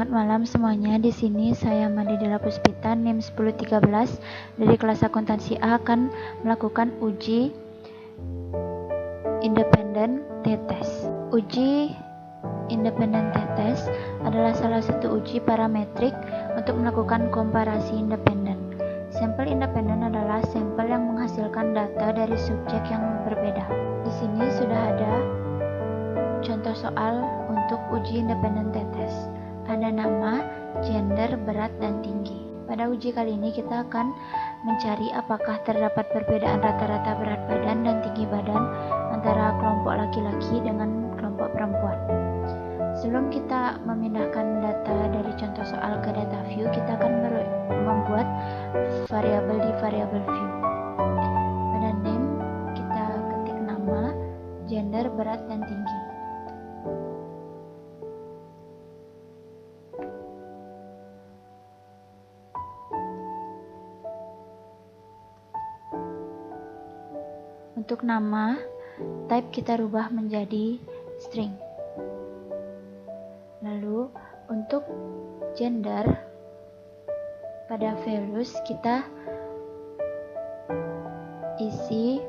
Selamat malam semuanya. Di sini saya Made Della Puspita, NIM 1013 dari kelas akuntansi A akan melakukan uji independen t-test. Uji independen t-test adalah salah satu uji parametrik untuk melakukan komparasi independen. Sampel independen adalah sampel yang menghasilkan data dari subjek yang berbeda. Di sini sudah ada contoh soal untuk uji independen t-test. Ada nama, gender, berat, dan tinggi. Pada uji kali ini kita akan mencari apakah terdapat perbedaan rata-rata berat badan dan tinggi badan antara kelompok laki-laki dengan kelompok perempuan. Sebelum kita memindahkan data dari contoh soal ke data view, kita akan membuat variabel di variabel view. Pada name kita ketik nama, gender, berat, dan tinggi. Untuk nama, type kita rubah menjadi string. Lalu untuk gender, pada values kita isi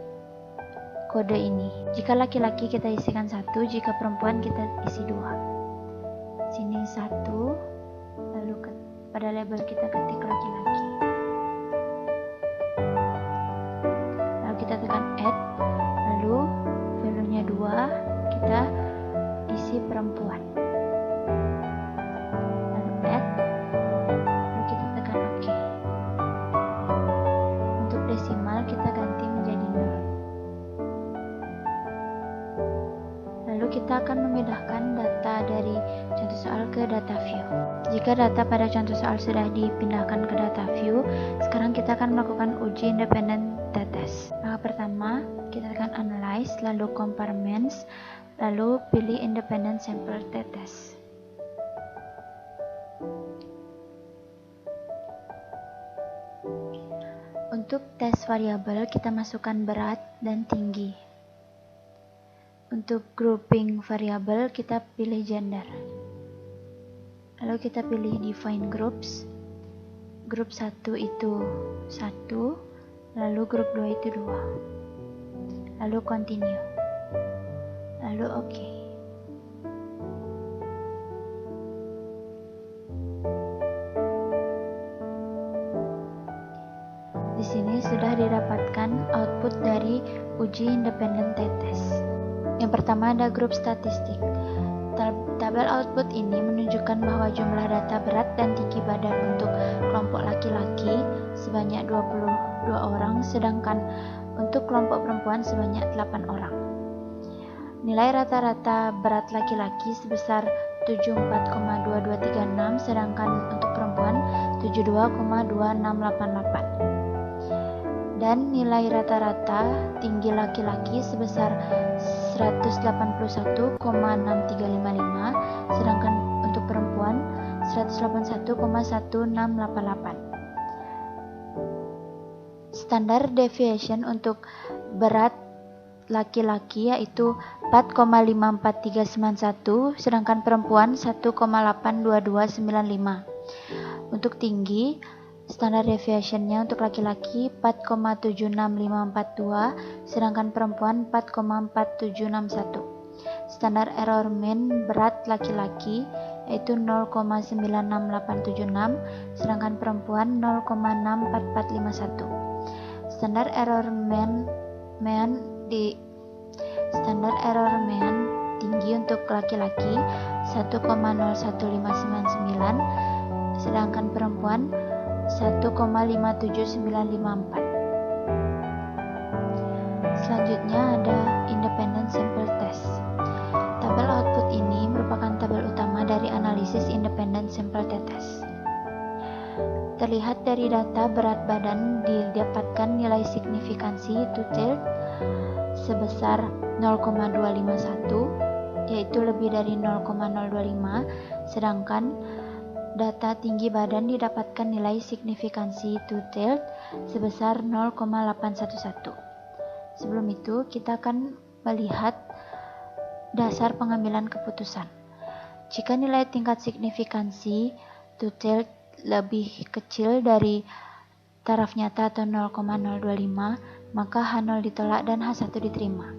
kode ini. Jika laki-laki kita isikan 1, jika perempuan kita isi 2. Sini 1, lalu pada label kita ketik laki-laki. Lalu kita tekan add, lalu value-nya 2, kita isi perempuan. Lalu add, lalu kita tekan OK. Untuk desimal kita ganti menjadi 0. Lalu kita akan memindahkan data dari contoh soal ke data view. Jika data pada contoh soal sudah dipindahkan ke data view, sekarang kita akan melakukan uji independen t-test. Pertama, kita tekan analyze, lalu compartments, lalu pilih independent sample t-test. Untuk tes variabel, kita masukkan berat dan tinggi. Untuk grouping variabel, kita pilih gender. Lalu kita pilih define groups. Grup 1 itu 1, lalu grup 2 itu 2. Lalu continue. Lalu OK. Di sini sudah didapatkan output dari uji independen t-test. Yang pertama ada grup statistik. Tabel output ini menunjukkan bahwa jumlah data berat dan tinggi badan untuk kelompok laki-laki sebanyak 22 orang, sedangkan untuk kelompok perempuan sebanyak 8 orang. Nilai rata-rata berat laki-laki sebesar 74,2236, sedangkan untuk perempuan 72,2688. Dan nilai rata-rata tinggi laki-laki sebesar 181,6355, sedangkan untuk perempuan 181,1688. Standar deviation untuk berat laki-laki yaitu 4,54391, sedangkan perempuan 1,82295. Untuk tinggi, standar deviation-nya untuk laki-laki 4,76542, sedangkan perempuan 4,4761. Standar error mean berat laki-laki yaitu 0,96876, sedangkan perempuan 0,64451. Standar error mean tinggi untuk laki-laki 1,01599, sedangkan perempuan 1,57954. Selanjutnya ada independent sample test. Tabel output ini merupakan tabel utama dari analisis independent sample t-test. Terlihat dari data berat badan didapatkan nilai signifikansi two-tailed sebesar 0,251, yaitu lebih dari 0,025, sedangkan data tinggi badan didapatkan nilai signifikansi two-tailed sebesar 0,811. Sebelum itu, kita akan melihat dasar pengambilan keputusan. Jika nilai tingkat signifikansi two-tailed lebih kecil dari taraf nyata atau 0,025, maka H0 ditolak dan H1 diterima.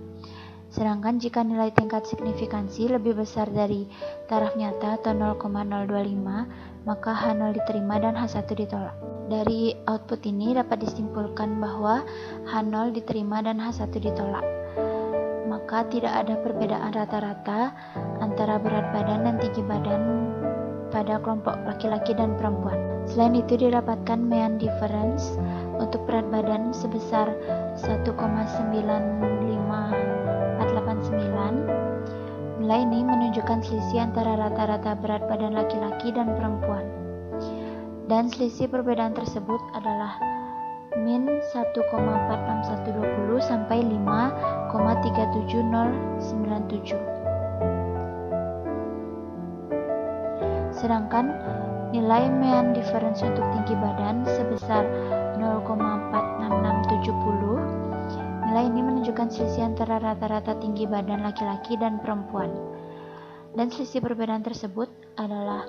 Sedangkan jika nilai tingkat signifikansi lebih besar dari taraf nyata atau 0,025, maka H0 diterima dan H1 ditolak. Dari output ini dapat disimpulkan bahwa H0 diterima dan H1 ditolak. Maka tidak ada perbedaan rata-rata antara berat badan dan tinggi badan pada kelompok laki-laki dan perempuan. Selain itu didapatkan mean difference untuk berat badan sebesar 1,95489. Nilai ini menunjukkan selisih antara rata-rata berat badan laki-laki dan perempuan. Dan selisih perbedaan tersebut adalah min 1,46120 sampai 5,37097. Sedangkan nilai mean difference untuk tinggi badan sebesar 0,46670. Nilai ini menunjukkan selisih antara rata-rata tinggi badan laki-laki dan perempuan. Dan selisih perbedaan tersebut adalah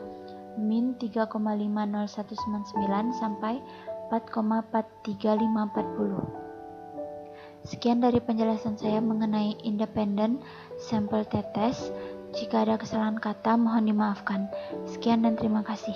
min 3,50199 sampai 4,43540. Sekian dari penjelasan saya mengenai independent sample t-test. Jika ada kesalahan kata mohon dimaafkan. Sekian dan terima kasih.